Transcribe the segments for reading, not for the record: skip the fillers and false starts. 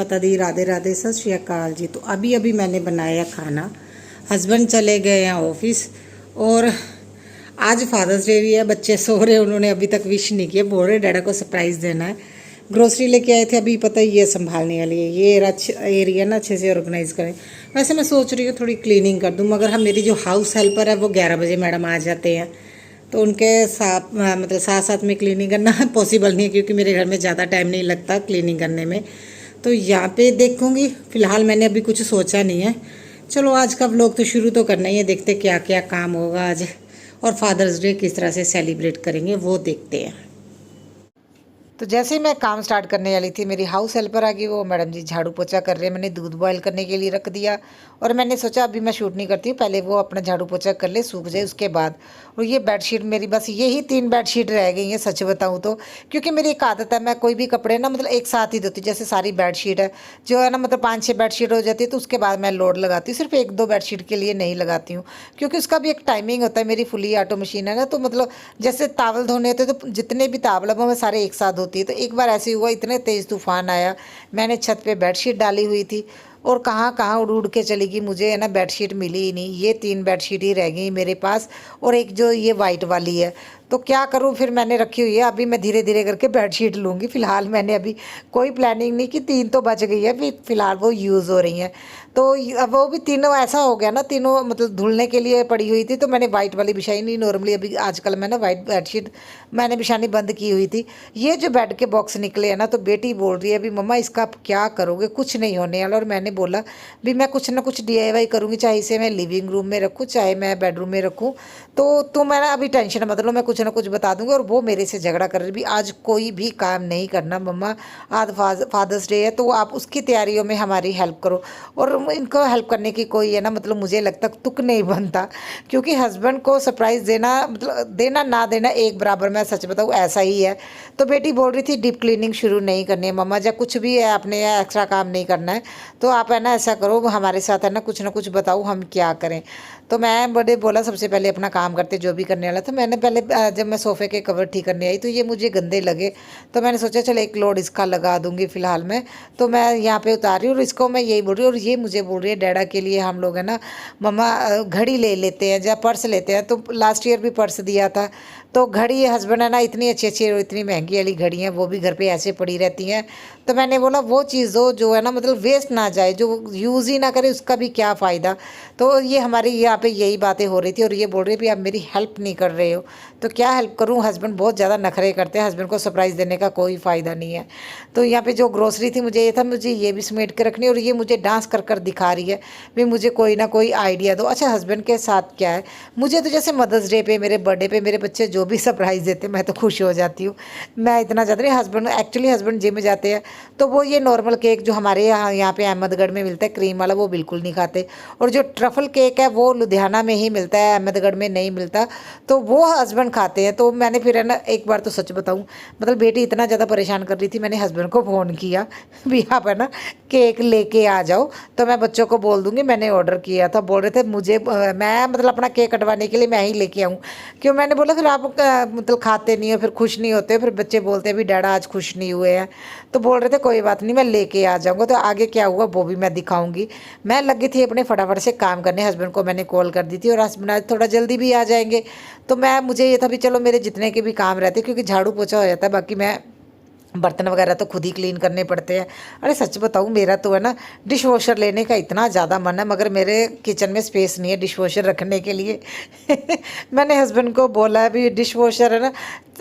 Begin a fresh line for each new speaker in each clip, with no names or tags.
माता दी, राधे राधे, सत श्री अकाल जी। तो अभी अभी मैंने बनाया खाना, हस्बैंड चले गए हैं ऑफिस और आज फादर्स डे भी है। बच्चे सो रहे, उन्होंने अभी तक विश नहीं किया, बोल रहे डैडा को सरप्राइज़ देना है। ग्रोसरी लेके आए थे, अभी पता ही है संभालने वाली है ये एरिया ना, अच्छे से ऑर्गेनाइज़ करें। वैसे मैं सोच रही हूँ थोड़ी क्लीनिंग कर दूँ, मगर हम मेरी जो हाउस हेल्पर है वो 11 बजे मैडम आ जाते हैं, तो उनके साथ मतलब साथ साथ में क्लीनिंग करना पॉसिबल नहीं है, क्योंकि मेरे घर में ज़्यादा टाइम नहीं लगता क्लीनिंग करने में। तो यहाँ पे देखूँगी, फ़िलहाल मैंने अभी कुछ सोचा नहीं है। चलो आज का व्लॉग तो शुरू तो करना ही है, देखते क्या क्या काम होगा आज, और फादर्स डे किस तरह से सेलिब्रेट करेंगे वो देखते हैं। तो जैसे ही मैं काम स्टार्ट करने वाली थी, मेरी हाउस हेल्पर आ गई। वो मैडम जी झाड़ू पोछा कर रहे हैं, मैंने दूध बॉयल करने के लिए रख दिया और मैंने सोचा अभी मैं शूट नहीं करती हूँ, पहले वो अपना झाड़ू पोछा कर ले, सूख जाए उसके बाद। और ये बेडशीट मेरी बस यही 3 बेडशीट रह गई हैं, सच बताऊँ तो, क्योंकि मेरी एक आदत है, मैं कोई भी कपड़े ना मतलब एक साथ ही धोती। जैसे सारी बेडशीट है जो है ना, मतलब 5-6 बेडशीट हो जाती है, तो उसके बाद मैं लोड लगाती हूँ, सिर्फ 1-2 बेडशीट के लिए नहीं लगाती हूँ, क्योंकि उसका भी एक टाइमिंग होता है। मेरी फुली ऑटो मशीन है ना, तो मतलब जैसे तावल धोने होते तो जितने भी तावल है वो मैं सारे एक साथ धोती है। तो एक बार ऐसे हुआ, इतने तेज़ तूफान आया, मैंने छत पे बेडशीट डाली हुई थी और कहाँ कहाँ उड़ उड़ के चली गई, मुझे है ना बेडशीट मिली ही नहीं। ये 3 बेडशीट ही रह गई मेरे पास, और एक जो ये वाइट वाली है। तो क्या करूँ, फिर मैंने रखी हुई है, अभी मैं धीरे धीरे करके बेडशीट लूँगी। फ़िलहाल मैंने अभी कोई प्लानिंग नहीं कि 3 तो बच गई है, फिर फ़िलहाल वो यूज़ हो रही हैं। तो अब वो भी तीनों ऐसा हो गया ना, तीनों मतलब धुलने के लिए पड़ी हुई थी, तो मैंने वाइट वाली बिछाई नहीं। नॉर्मली अभी आजकल मैं ना वाइट बेडशीट मैंने बिछानी बंद की हुई थी। ये जो बेड के बॉक्स निकले हैं ना, तो बेटी बोल रही है अभी मम्मा इसका आप क्या करोगे, कुछ नहीं होने वाला। और मैंने बोला भी मैं कुछ ना कुछ DIY करूँगी, चाहे इसे मैं लिविंग रूम में रखूँ चाहे मैं बेडरूम में रखूँ। तो तुम है ना अभी टेंशन मत लो, मैं कुछ ना कुछ बता दूँगी। और वो मेरे से झगड़ा कर रही भी, आज कोई भी काम नहीं करना मम्मा, आज फादर्स डे है, तो आप उसकी तैयारियों में हमारी हेल्प करो। और इनको हेल्प करने की कोई है ना, मतलब मुझे लगता तुक नहीं बनता, क्योंकि हस्बैंड को सरप्राइज़ देना मतलब देना ना देना एक बराबर, मैं सच बताऊँ ऐसा ही है। तो बेटी बोल रही थी डीप क्लीनिंग शुरू नहीं करनी है मम्मा, जब कुछ भी है आपने एक्स्ट्रा काम नहीं करना है, तो आप है ना ऐसा करो हमारे साथ है ना कुछ बताओ हम क्या करें। तो मैं बड़े बोला सबसे पहले अपना काम करते, जो भी करने वाला था। मैंने पहले जब मैं सोफ़े के कवर ठीक करने आई तो ये मुझे गंदे लगे, तो मैंने सोचा चलो एक लोड इसका लगा दूंगी फ़िलहाल में। तो मैं यहाँ पे उतार रही हूँ और इसको मैं यही बोल रही हूँ, और ये मुझे बोल रही है डैडा के लिए हम लोग है ना मम्मा घड़ी ले लेते हैं या पर्स लेते हैं। तो लास्ट ईयर भी पर्स दिया था, तो घड़ी हस्बैंड है ना इतनी अच्छी अच्छी और इतनी महंगी वाली घड़ी हैं, वो भी घर पे ऐसे पड़ी रहती हैं। तो मैंने बोला वो चीज़ दो जो है ना मतलब वेस्ट ना जाए, जो यूज़ ही ना करे उसका भी क्या फ़ायदा। तो ये हमारी यहाँ पे यही बातें हो रही थी, और ये बोल रही भी आप मेरी हेल्प नहीं कर रहे हो। तो क्या हेल्प करूँ, हस्बैंड बहुत ज़्यादा नखरे करते हैं, हस्बैंड को सरप्राइज़ देने का कोई फ़ायदा नहीं है। तो यहाँ पे जो ग्रोसरी थी मुझे ये था, मुझे ये भी समेट के रखनी, और ये मुझे डांस कर कर दिखा रही है भी मुझे कोई ना कोई आइडिया दो। अच्छा हस्बैंड के साथ क्या है, मुझे तो जैसे मदर्स डे पे, मेरे बर्थडे पे मेरे बच्चे जो भी सरप्राइज़ देते मैं तो खुश हो जाती हूँ। मैं इतना ज़्यादा नहीं, हस्बैंड एक्चुअली हस्बैंड जिम में जाते हैं, तो वो ये नॉर्मल केक जो हमारे यहाँ पे अहमदगढ़ में मिलता है क्रीम वाला, वो बिल्कुल नहीं खाते। और जो ट्रफल केक है वो लुधियाना में ही मिलता है, अहमदगढ़ में नहीं मिलता, तो वो हस्बैंड खाते हैं। तो मैंने फिर है ना एक बार तो सच बताऊँ, मतलब बेटी इतना ज़्यादा परेशान कर रही थी, मैंने हस्बैंड को फ़ोन किया भी आप है ना केक लेके आ जाओ, तो मैं बच्चों को बोल दूँगी मैंने ऑर्डर किया था। बोल रहे थे मुझे मैं मतलब अपना केक कटवाने के लिए मैं ही लेके आऊँ, क्यों। मैंने बोला फिर आप मतलब खाते नहीं हो, फिर खुश नहीं होते, फिर बच्चे बोलते हैं भी डैडा आज खुश नहीं हुए हैं। तो बोल रहे थे कोई बात नहीं मैं लेके आ जाऊँगा। तो आगे क्या हुआ वो भी मैं दिखाऊंगी। मैं लगी थी अपने फटाफट से काम करने, हस्बैंड को मैंने कॉल कर दी थी, और हस्बैंड आज थोड़ा जल्दी भी आ जाएंगे। तो मुझे ये था भी चलो मेरे जितने के भी काम रहते, क्योंकि झाड़ू पोछा हो जाता है, बाकी मैं बर्तन वगैरह तो खुद ही क्लीन करने पड़ते हैं। अरे सच बताऊँ मेरा तो है ना डिश वॉशर लेने का इतना ज़्यादा मन है, मगर मेरे किचन में स्पेस नहीं है डिश वॉशर रखने के लिए मैंने हस्बैंड को बोला है भी डिश वॉशर है ना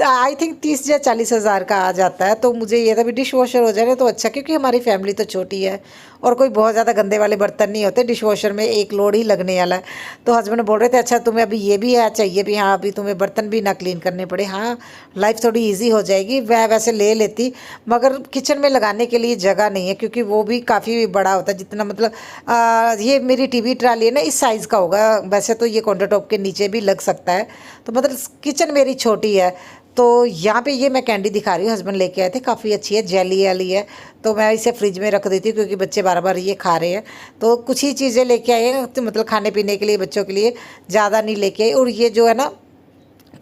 आई थिंक 30 या 40 हज़ार का आ जाता है। तो मुझे ये था भी डिश वॉशर हो जाए तो अच्छा, क्योंकि हमारी फैमिली तो छोटी है और कोई बहुत ज़्यादा गंदे वाले बर्तन नहीं होते, डिश वॉशर में एक लोड ही लगने वाला है। तो हस्बैंड बोल रहे थे अच्छा तुम्हें अभी ये भी है चाहिए भी, हाँ अभी तुम्हें बर्तन भी ना क्लीन करने पड़े, हाँ लाइफ थोड़ी ईजी हो जाएगी। मैं वैसे ले लेती, मगर किचन में लगाने के लिए जगह नहीं है, क्योंकि वो भी काफ़ी बड़ा होता है, जितना मतलब ये मेरी टीवी ट्राली है ना इस साइज़ का होगा, वैसे तो ये काउंटर टॉप के नीचे भी लग सकता है। तो मतलब किचन मेरी छोटी है। तो यहाँ पे ये मैं कैंडी दिखा रही हूँ, हस्बैंड लेके आए थे, काफ़ी अच्छी है, जेली वाली है। तो मैं इसे फ्रिज में रख देती हूँ क्योंकि बच्चे बार बार ये खा रहे हैं। तो कुछ ही चीज़ें लेके आए हैं, तो मतलब खाने पीने के लिए बच्चों के लिए ज़्यादा नहीं लेके आई। और ये जो है ना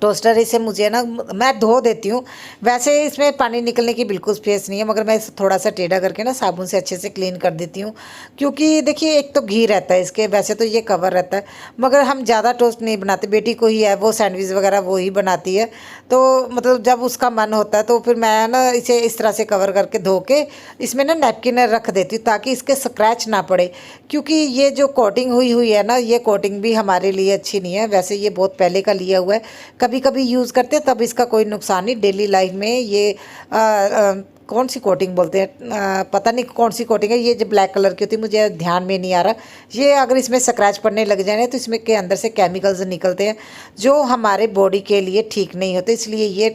टोस्टर इसे मुझे ना मैं धो देती हूँ। वैसे इसमें पानी निकलने की बिल्कुल स्पेस नहीं है, मगर मैं इसे थोड़ा सा टेढ़ा करके ना साबुन से अच्छे से क्लीन कर देती हूँ। क्योंकि देखिए एक तो घी रहता है इसके, वैसे तो ये कवर रहता है, मगर हम ज़्यादा टोस्ट नहीं बनाते, बेटी को ही है, वो सैंडविच वगैरह वो ही बनाती है। तो मतलब जब उसका मन होता है तो फिर मैं ना इसे इस तरह से कवर करके धो के इसमें ना नैपकिन रख देती हूँ ताकि इसके स्क्रैच ना पड़े। क्योंकि ये जो कोटिंग हुई हुई है ना, ये कोटिंग भी हमारे लिए अच्छी नहीं है। वैसे ये बहुत पहले का लिया हुआ है, कभी कभी यूज़ करते हैं तब इसका कोई नुकसान नहीं। डेली लाइफ में ये कौन सी कोटिंग बोलते हैं, पता नहीं कौन सी कोटिंग है, ये जो ब्लैक कलर की होती है, मुझे ध्यान में नहीं आ रहा। ये अगर इसमें स्क्रैच पड़ने लग जाए ना तो इसमें के अंदर से केमिकल्स निकलते हैं जो हमारे बॉडी के लिए ठीक नहीं होते। इसलिए ये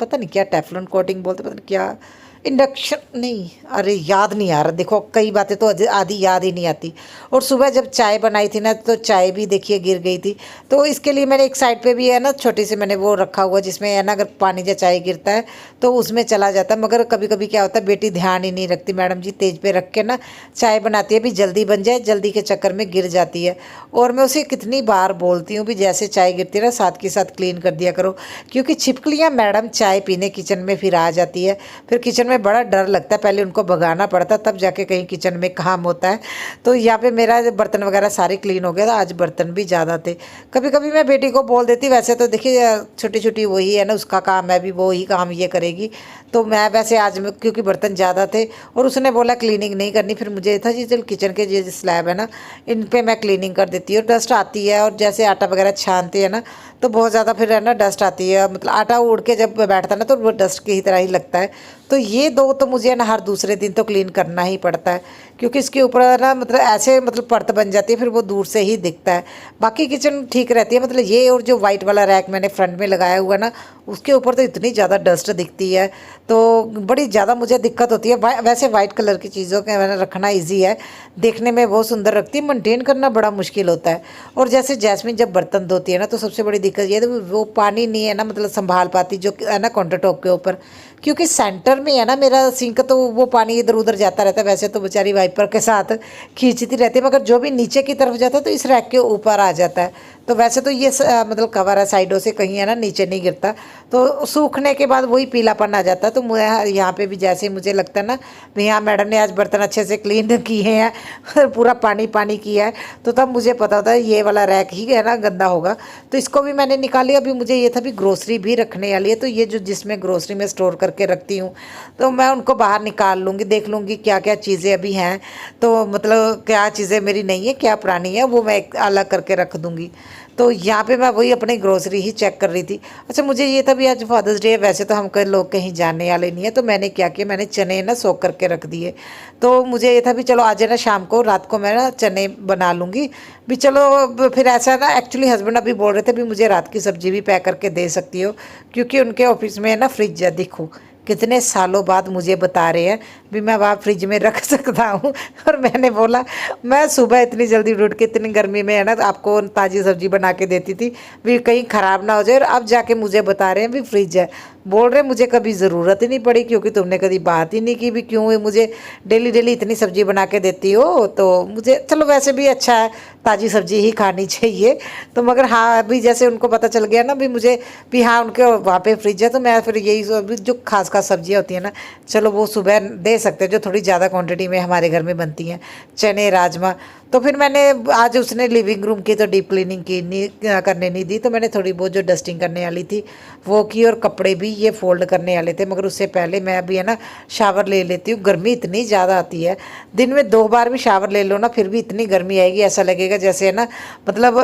पता नहीं क्या टेफ्लॉन कोटिंग बोलते, पता नहीं क्या, इंडक्शन नहीं, अरे याद नहीं आ रहा। देखो कई बातें तो आधी याद ही नहीं आती। और सुबह जब चाय बनाई थी ना तो चाय भी देखिए गिर गई थी। तो इसके लिए मैंने एक साइड पे भी है ना छोटी सी मैंने वो रखा हुआ, जिसमें है ना अगर पानी या चाय गिरता है तो उसमें चला जाता है। मगर कभी कभी क्या होता है, बेटी ध्यान ही नहीं रखती, मैडम जी तेज पे रख के ना चाय बनाती है, भी जल्दी बन जाए, जल्दी के चक्कर में गिर जाती है। और मैं उसे कितनी बार बोलती हूँ भी जैसे चाय गिरती है ना साथ के साथ क्लीन कर दिया करो। क्योंकि छिपकलियाँ मैडम चाय पीने किचन में फिर आ जाती है, फिर किचन में बड़ा डर लगता है, पहले उनको भगाना पड़ता तब जाके कहीं किचन में काम होता है। तो यहाँ पे मेरा बर्तन वगैरह सारे क्लीन हो गया था, आज बर्तन भी ज़्यादा थे। कभी कभी मैं बेटी को बोल देती, वैसे तो देखिए छोटी छोटी वही है ना, उसका काम है भी, वो ही काम ये करेगी। तो मैं वैसे आज क्योंकि बर्तन ज़्यादा थे और उसने बोला क्लीनिंग नहीं करनी, फिर मुझे ये था जी चल किचन के जो स्लैब है ना इन पे मैं क्लीनिंग कर देती हूँ। डस्ट आती है और जैसे आटा वगैरह छानते हैं ना तो बहुत ज़्यादा फिर है ना डस्ट आती है, मतलब आटा उड़ के जब बैठता है ना तो वो डस्ट की ही तरह ही लगता है। तो ये दो तो मुझे ना हर दूसरे दिन तो क्लीन करना ही पड़ता है, क्योंकि इसके ऊपर ना मतलब ऐसे मतलब परत बन जाती है, फिर वो दूर से ही दिखता है। बाकी किचन ठीक रहती है, मतलब ये और जो वाइट वाला रैक मैंने फ्रंट में लगाया हुआ ना उसके ऊपर तो इतनी ज़्यादा डस्ट दिखती है, तो बड़ी ज़्यादा मुझे दिक्कत होती है। वैसे वाइट कलर की चीज़ों के मैंने रखना ईजी है, देखने में बहुत सुंदर रखती है, मेंटेन करना बड़ा मुश्किल होता है। और जैसे जैस्मिन जब बर्तन धोती है ना तो सबसे बड़ी दिक्कत ये है वो पानी नहीं है ना मतलब संभाल पाती जो है ना काउंटर टॉप के ऊपर, क्योंकि सेंटर में है ना मेरा सिंक, तो वो पानी इधर उधर जाता रहता है। वैसे तो बेचारी वाइपर के साथ खींचती रहती है, मगर जो भी नीचे की तरफ जाता है तो इस रैक के ऊपर आ जाता है। तो वैसे तो ये मतलब कवर है साइडों से, कहीं है ना नीचे नहीं गिरता, तो सूखने के बाद वही पीलापन आ जाता है। तो मुझे यहाँ पे भी जैसे ही मुझे लगता है ना यहाँ मैडम ने आज बर्तन अच्छे से क्लीन किए हैं पूरा पानी पानी किया है, तो तब मुझे पता होता है ये वाला रैक ही है ना गंदा होगा। तो इसको भी मैंने निकाल लिया। अभी मुझे ये था भी ग्रोसरी भी रखने वाली है, तो ये जो जिसमें ग्रोसरी में स्टोर करके रखती हूँ तो मैं उनको बाहर निकाल लूँगी, देख लूँगी क्या क्या चीज़ें अभी हैं, तो मतलब क्या चीज़ें मेरी नहीं है क्या पुरानी है वो मैं अलग करके रख दूँगी। तो यहाँ पे मैं वही अपनी ग्रोसरी ही चेक कर रही थी। अच्छा मुझे ये था भी आज फादर्स डे है, वैसे तो हम कई लोग कहीं जाने वाले नहीं है, तो मैंने क्या किया, मैंने चने ना सोख करके रख दिए। तो मुझे ये था भी चलो आज है ना शाम को रात को मैं ना चने बना लूँगी भी, चलो फिर ऐसा ना एक्चुअली हस्बैंड अभी बोल रहे थे भी मुझे रात की सब्जी भी पैक करके दे सकती हो, क्योंकि उनके ऑफिस में है ना फ्रिज है, देखो कितने सालों बाद मुझे बता रहे हैं भी मैं वहाँ फ्रिज में रख सकता हूँ। और मैंने बोला मैं सुबह इतनी जल्दी उठ के इतनी गर्मी में है ना आपको ताज़ी सब्जी बना के देती थी भी कहीं ख़राब ना हो जाए, और अब जाके मुझे बता रहे हैं भी फ्रिज है। बोल रहे मुझे कभी ज़रूरत ही नहीं पड़ी, क्योंकि तुमने कभी बात ही नहीं की भी क्यों मुझे डेली डेली इतनी सब्जी बना के देती हो। तो मुझे चलो वैसे भी अच्छा है, ताज़ी सब्जी ही खानी चाहिए। तो मगर हाँ अभी जैसे उनको पता चल गया ना भी मुझे भी हाँ उनके वहाँ पे फ्रिज है, तो मैं फिर यही जो खास खास सब्जियाँ होती हैं ना चलो वो सुबह दे सकते हैं, जो थोड़ी ज़्यादा क्वांटिटी में हमारे घर में बनती हैं, चने राजमा। तो फिर मैंने आज उसने लिविंग रूम की तो डीप क्लीनिंग की नहीं करने नहीं दी, तो मैंने थोड़ी बहुत जो डस्टिंग करने वाली थी वो की, और कपड़े भी ये फोल्ड करने वाले थे। मगर उससे पहले मैं अभी है ना शावर ले लेती हूँ, गर्मी इतनी ज़्यादा आती है, दिन में 2 बार भी शावर ले लो ना फिर भी इतनी गर्मी आएगी, ऐसा लगेगा जैसे है ना मतलब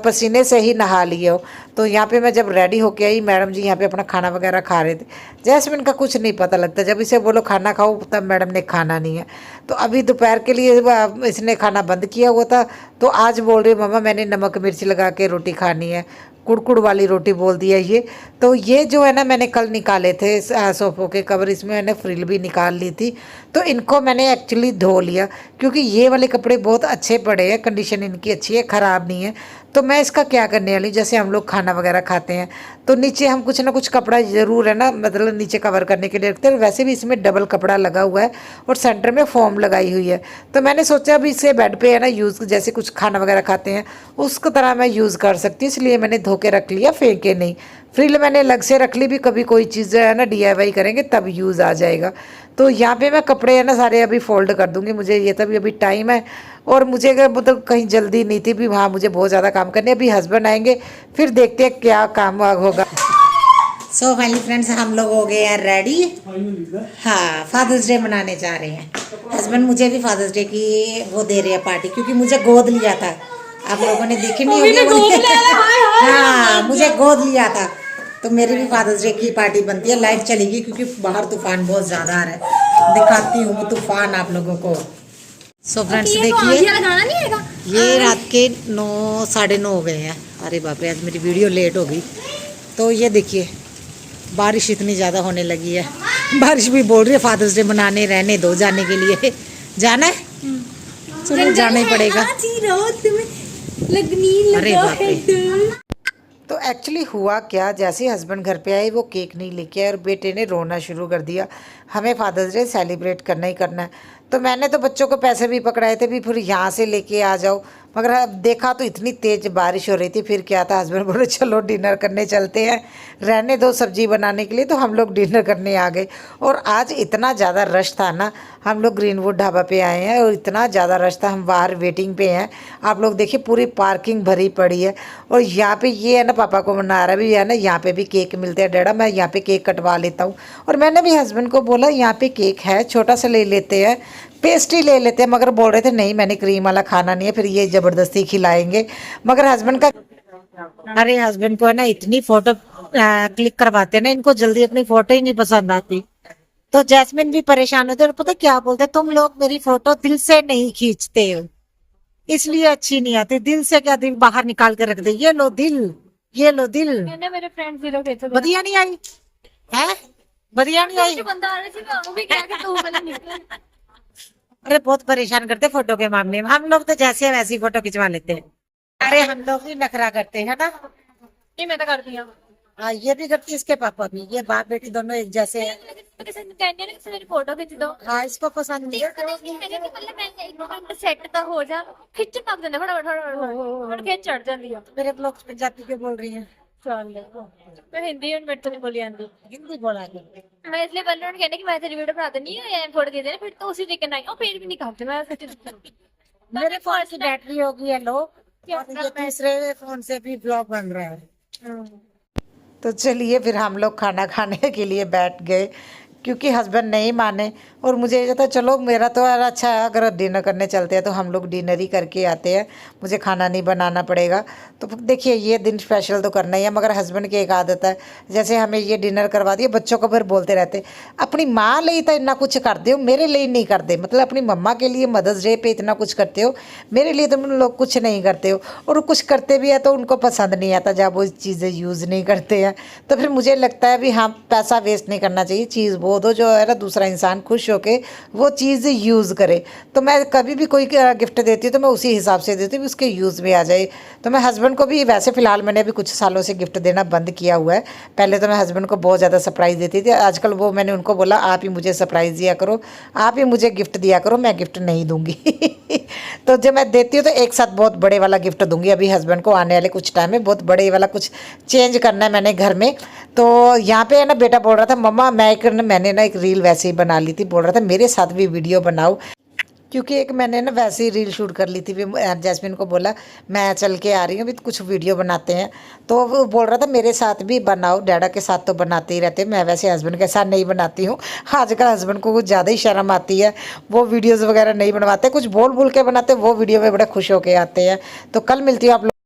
पसीने से ही नहा लिए हो। तो यहाँ पे मैं जब रेडी होके आई, मैडम जी यहाँ पे अपना खाना वगैरह खा रहे थे। जैस्मिन का कुछ नहीं पता लगता, जब इसे बोलो खाना खाओ तब मैडम ने खाना नहीं है। तो अभी दोपहर के लिए इसने खाना बंद किया हुआ था, तो आज बोल रही मम्मा मैंने नमक मिर्च लगा के रोटी खानी है, कुड़कुड़ वाली रोटी बोल दिया ये। तो ये जो है ना मैंने कल निकाले थे सोफ़ों के कवर, इसमें मैंने फ्रिल भी निकाल ली थी, तो इनको मैंने एक्चुअली धो लिया, क्योंकि ये वाले कपड़े बहुत अच्छे पड़े हैं, कंडीशन इनकी अच्छी है, ख़राब नहीं है। तो मैं इसका क्या करने वाली, जैसे हम लोग खाना वगैरह खाते हैं तो नीचे हम कुछ ना कुछ कपड़ा ज़रूर है ना मतलब नीचे कवर करने के लिए रखते हैं, वैसे भी इसमें डबल कपड़ा लगा हुआ है और सेंटर में फोम लगाई हुई है। तो मैंने सोचा अभी इसे बेड पे है ना यूज़ जैसे कुछ कुछ खाना वगैरह खाते हैं उसको तरह मैं यूज़ कर सकती हूँ, इसलिए मैंने धो के रख लिया, फेंके नहीं। फ्रिज मैंने अलग से रख ली, भी कभी कोई चीज़ जो है ना DIY करेंगे तब यूज़ आ जाएगा। तो यहाँ पे मैं कपड़े है ना सारे अभी फोल्ड कर दूँगी, मुझे ये तभी अभी टाइम है और मुझे अगर मतलब कहीं जल्दी नहीं थी भी, वहाँ मुझे बहुत ज़्यादा काम करने। अभी हस्बैंड आएंगे फिर देखते हैं क्या काम होगा। सो फाइनली फ्रेंड्स हम लोग हो गए हैं रेडी। हाँ, फादर्स डे मनाने जा रहे हैं। हस्बैंड मुझे भी फादर्स डे की वो दे रहे हैं पार्टी, क्योंकि मुझे गोद लिया था। आप लोगों ने देखी नहीं होगी। हाँ, मुझे गोद लिया था, तो मेरी भी फादर्स डे की पार्टी बनती है। लाइट चलेगी क्योंकि बाहर तूफान बहुत ज़्यादा आ रहा है, दिखाती हूँ वो तूफान आप लोगों को। सो फ्रेंड्स देखिए, ये रात के 9 साढ़े 9 हो गए हैं। अरे बाप रे, आज मेरी वीडियो लेट हो गई। तो ये देखिए बारिश इतनी ज़्यादा होने लगी है, बारिश भी बोल रही है फादर्स डे मनाने रहने दो, जाने के लिए जाना है, चलो जाना ही पड़ेगा। अरे बाप रे। तो एक्चुअली हुआ क्या, जैसे ही हस्बैंड घर पे आए वो केक नहीं लेके आए और बेटे ने रोना शुरू कर दिया। हमें फादर्स डे सेलिब्रेट करना ही करना है। तो मैंने तो बच्चों को पैसे भी पकड़ाए थे भी फिर यहाँ से लेके आ जाओ, मगर अब देखा तो इतनी तेज़ बारिश हो रही थी। फिर क्या था, हस्बैंड बोले चलो डिनर करने चलते हैं, रहने दो सब्जी बनाने के लिए। तो हम लोग डिनर करने आ गए और आज इतना ज़्यादा रश था ना। हम लोग ग्रीनवुड ढाबा पे आए हैं और इतना ज़्यादा रश था, हम बाहर वेटिंग पे हैं। आप लोग देखिए पूरी पार्किंग भरी पड़ी है। और यहाँ पे ये है ना, पापा को मना रहा भी है ना, यहाँ पे भी केक मिलते हैं डैडा, मैं यहाँ पे केक कटवा लेता हूँ। और मैंने भी हस्बैंड को बोला यहाँ पे केक है, छोटा सा ले लेते हैं, पेस्ट्री ले लेते हैं, मगर बोल रहे थे नहीं मैंने क्रीम वाला खाना नहीं है, फिर ये ज़बरदस्ती खिलाएंगे। मगर हस्बैंड का, अरे हस्बैंड को है ना इतनी फोटो क्लिक करवाते हैं ना, इनको जल्दी अपनी फोटो ही नहीं पसंद आती। तो जैस्मिन भी परेशान होते और पता क्या बोलते, तुम लोग मेरी फोटो दिल से नहीं खींचते हो इसलिए अच्छी नहीं आती। दिल से क्या, दिल बाहर निकाल के रख दे, ये लो दिल, ये लो दिल।
मेरे फ्रेंड्स भी लोग भेजते
बढ़िया नहीं आई है, बढ़िया नहीं आई।
बंदा आ रहा है, मैं भी क्या कि तू वाला निकल।
अरे बहुत परेशान करते फोटो के मामले में। हम लोग तो जैसे है वैसी फोटो खिंचवा लेते हैं। अरे हम लोग भी नखरा करते हैं ना।
ये मैं तो करती हूँ।
हाँ, ये भी करती है, इसके पापा भी, ये बाप बेटी दोनों एक जैसे हैं।
मेरी फोटो खींच दो।
हाँ, इसको पसंद नहीं है।
सेट तो हो जा, खिच पक जाता फटाफट खिच चढ़ जाती है।
मेरे ब्लॉग पंजाबी के बोल रही है,
मैं हिंदी और मेरे तो नहीं बोली आती।
हिंदी बोला के।
मैं इसलिए बोल रही हूँ कहने की मैं तेरी वीडियो बना देनी है, फोटो दे देना, फिर तो उसी तरीके ना फिर भी नहीं खाते। मैं
मेरे फोन की बैटरी होगी है लो, और ये तीसरे फोन से भी ब्लॉग बन रहा है। तो चलिए फिर हम लोग खाना खाने के लिए बैठ गए, क्योंकि हस्बैंड नहीं माने। और मुझे ये था चलो मेरा तो यार अच्छा है, अगर डिनर करने चलते हैं तो हम लोग डिनर ही करके आते हैं, मुझे खाना नहीं बनाना पड़ेगा। तो देखिए ये दिन स्पेशल तो करना ही है, मगर हस्बैंड की एक आदत है, जैसे हमें ये डिनर करवा दिया, बच्चों को फिर बोलते रहते अपनी माँ लिए तो इतना कुछ करते हो, मेरे लिए नहीं करते। मतलब अपनी मम्मा के लिए मदर्स डे पे इतना कुछ करते हो, मेरे लिए तुम लोग कुछ नहीं करते हो। और कुछ करते भी है तो उनको पसंद नहीं आता जब वो चीज़ें यूज़ नहीं करते हैं। तो फिर मुझे लगता है भी हाँ, पैसा वेस्ट नहीं करना चाहिए, चीज़ वो दो जो है ना दूसरा इंसान खुश होके वो चीज़ यूज़ करे। तो मैं कभी भी कोई गिफ्ट देती हूँ तो मैं उसी हिसाब से देती हूँ उसके यूज़ में आ जाए। तो मैं हस्बैंड को भी वैसे फ़िलहाल मैंने अभी कुछ सालों से गिफ्ट देना बंद किया हुआ है। पहले तो मैं हस्बैंड को बहुत ज़्यादा सरप्राइज़ देती थी, आजकल वो मैंने उनको बोला आप ही मुझे सरप्राइज़ दिया करो, आप ही मुझे गिफ्ट दिया करो, मैं गिफ्ट नहीं दूँगी। तो जब मैं देती हूँ तो एक साथ बहुत बड़े वाला गिफ्ट दूँगी। अभी हस्बैंड को आने वाले कुछ टाइम में बहुत बड़े वाला कुछ चेंज करना है मैंने घर में। तो यहाँ पे है ना बेटा बोल रहा था मम्मा मैंने ना एक रील वैसे ही बना ली थी, बोल रहा था मेरे साथ भी वीडियो बनाओ, क्योंकि एक मैंने ना वैसे ही रील शूट कर ली थी। जैस्मिन को बोला मैं चल के आ रही हूँ, अभी कुछ वीडियो बनाते हैं। तो वो बोल रहा था मेरे साथ भी बनाओ, डैडा के साथ तो बनाते ही रहते, मैं वैसे हस्बैंड के साथ नहीं बनाती हूँ। आजकल हस्बैंड को कुछ ज़्यादा ही शर्म आती है, वो वीडियोज़ वगैरह नहीं बनवाते, कुछ बोल बोल के बनाते, वो वीडियो में बड़े खुश होके आते हैं। तो कल मिलती हूँ आप लोग।